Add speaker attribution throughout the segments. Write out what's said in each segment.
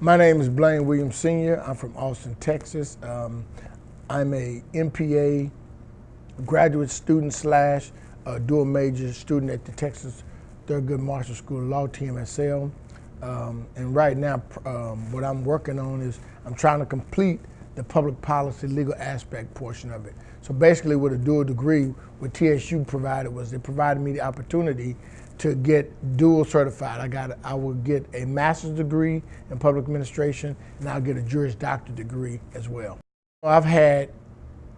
Speaker 1: My name is Blayne Williams Sr. I'm from Austin, Texas. I'm a MPA graduate student slash dual major student at the Texas Thurgood Marshall School of Law, TMSL. And right now, what I'm working on is I'm trying to complete the public policy legal aspect portion of it. So basically with a dual degree, what TSU provided was they provided me the opportunity to get dual certified. I will get a master's degree in public administration, and I'll get a Juris Doctorate degree as well. I've had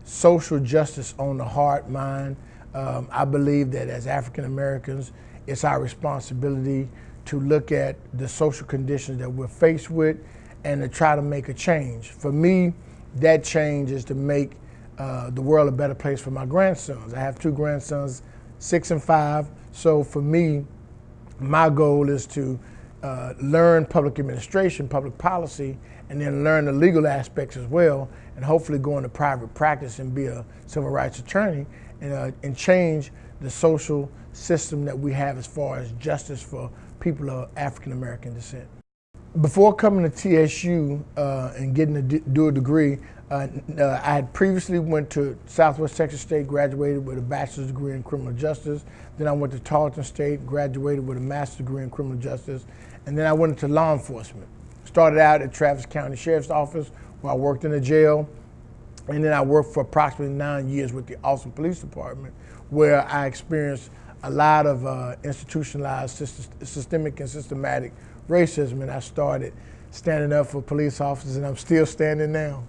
Speaker 1: social justice on the heart, mind. I believe that as African Americans, it's our responsibility to look at the social conditions that we're faced with and to try to make a change. For me, that change is to make the world a better place for my grandsons. I have two grandsons, 6 and 5. So for me, my goal is to learn public administration, public policy, and then learn the legal aspects as well, and hopefully go into private practice and be a civil rights attorney and change the social system that we have as far as justice for people of African American descent. Before coming to TSU and getting a dual degree, I had previously went to Southwest Texas State, graduated with a bachelor's degree in criminal justice. Then I went to Tarleton State, graduated with a master's degree in criminal justice. And then I went into law enforcement. Started out at Travis County Sheriff's Office, where I worked in a jail. And then I worked for approximately 9 years with the Austin Police Department, where I experienced a lot of institutionalized, systemic and systematic racism, and I started standing up for police officers, and I'm still standing now.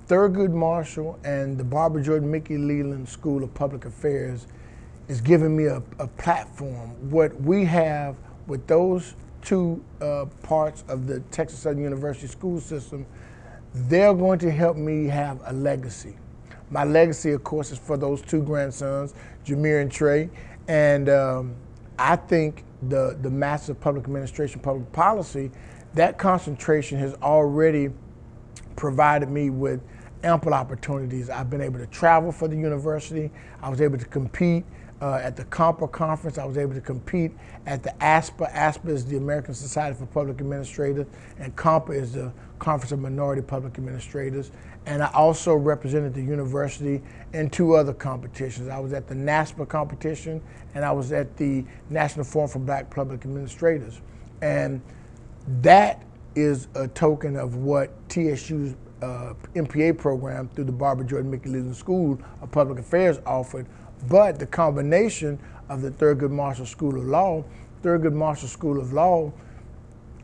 Speaker 1: Thurgood Marshall and the Barbara Jordan Mickey Leland School of Public Affairs is giving me a platform. What we have with those two parts of the Texas Southern University school system, they're going to help me have a legacy. My legacy, of course, is for those two grandsons, Jameer and Trey, and I think the Master of Public Administration, Public Policy, that concentration has already provided me with ample opportunities. I've been able to travel for the university. I was able to compete at the COMPA conference. I was able to compete at the ASPA. ASPA is the American Society for Public Administrators, and COMPA is the Conference of Minority Public Administrators. And I also represented the university in 2 other competitions. I was at the NASPA competition, and I was at the National Forum for Black Public Administrators. And that is a token of what TSU's MPA program through the Barbara Jordan Mickey Leland School of Public Affairs offered, but the combination of the Thurgood Marshall School of Law, Thurgood Marshall School of Law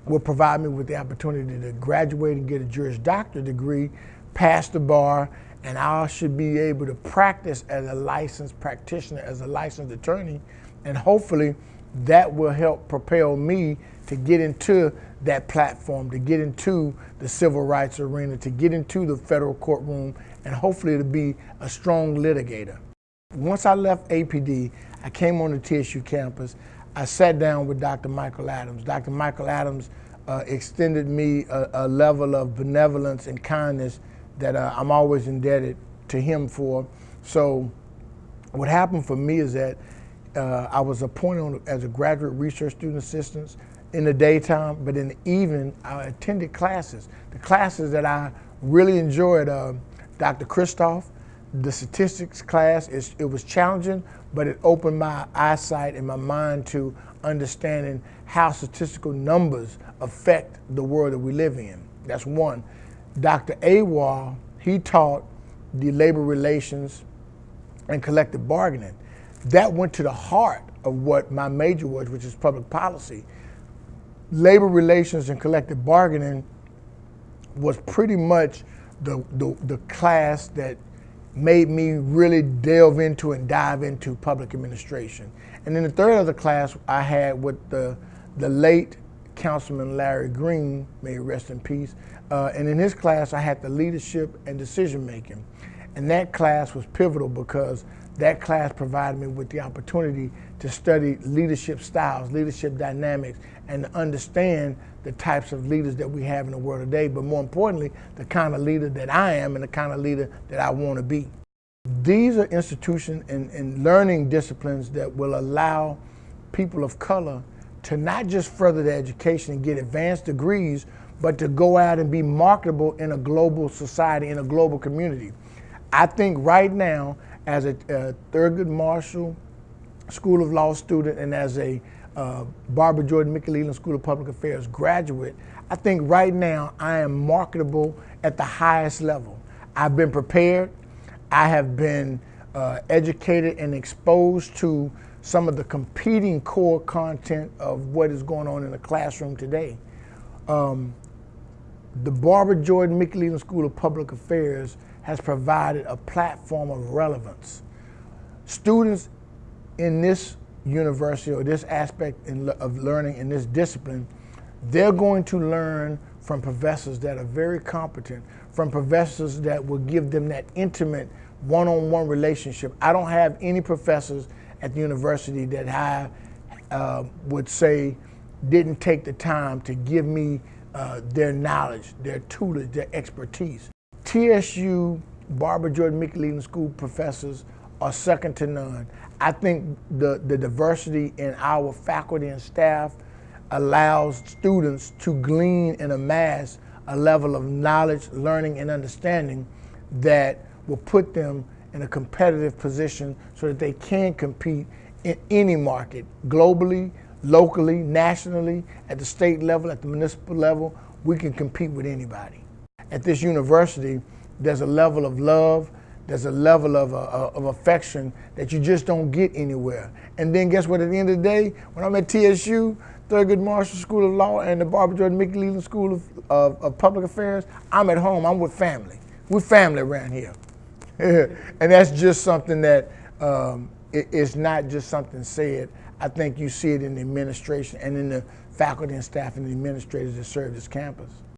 Speaker 1: will provide me with the opportunity to graduate and get a Juris Doctorate degree, pass the bar, and I should be able to practice as a licensed practitioner, as a licensed attorney, and hopefully that will help propel me to get into that platform, to get into the civil rights arena, to get into the federal courtroom, and hopefully to be a strong litigator. Once I left APD, I came on the TSU campus. I sat down with Dr. Michael Adams. Dr. Michael Adams extended me a level of benevolence and kindness that I'm always indebted to him for. So what happened for me is that I was appointed as a graduate research student assistant in the daytime, but in the evening I attended classes. The classes that I really enjoyed, Dr. Christoph, the statistics class, it was challenging, but it opened my eyesight and my mind to understanding how statistical numbers affect the world that we live in. That's one. Dr. Awar, he taught the labor relations and collective bargaining. That went to the heart of what my major was, which is public policy. Labor relations and collective bargaining was pretty much the class that made me really delve into and dive into public administration. And then the third other class I had with the late Councilman Larry Green, may he rest in peace, and in his class I had the leadership and decision making. And that class was pivotal because that class provided me with the opportunity to study leadership styles, leadership dynamics, and to understand the types of leaders that we have in the world today, but more importantly, the kind of leader that I am and the kind of leader that I want to be. These are institutions and learning disciplines that will allow people of color to not just further their education and get advanced degrees, but to go out and be marketable in a global society, in a global community. I think right now, as a Thurgood Marshall School of Law student and as a Barbara Jordan Mickey-Leland School of Public Affairs graduate, I think right now I am marketable at the highest level. I've been prepared. I have been educated and exposed to some of the competing core content of what is going on in the classroom today. The Barbara Jordan Mickey-Leland School of Public Affairs has provided a platform of relevance. Students in this university or this aspect of learning in this discipline, they're going to learn from professors that are very competent, from professors that will give them that intimate one-on-one relationship. I don't have any professors at the university that I would say didn't take the time to give me their knowledge, their tutelage, their expertise. TSU Barbara Jordan Mickey-Leland School professors are second to none. I think the diversity in our faculty and staff allows students to glean and amass a level of knowledge, learning, and understanding that will put them in a competitive position so that they can compete in any market, globally, locally, nationally, at the state level, at the municipal level. We can compete with anybody. At this university, there's a level of love, there's a level of affection that you just don't get anywhere. And then guess what, at the end of the day, when I'm at TSU, Thurgood Marshall School of Law and the Barbara Jordan Mickey-Leland School of Public Affairs, I'm at home, I'm with family. We're family around here. And that's just something that it's not just something said. I think you see it in the administration and in the faculty and staff and the administrators that serve this campus.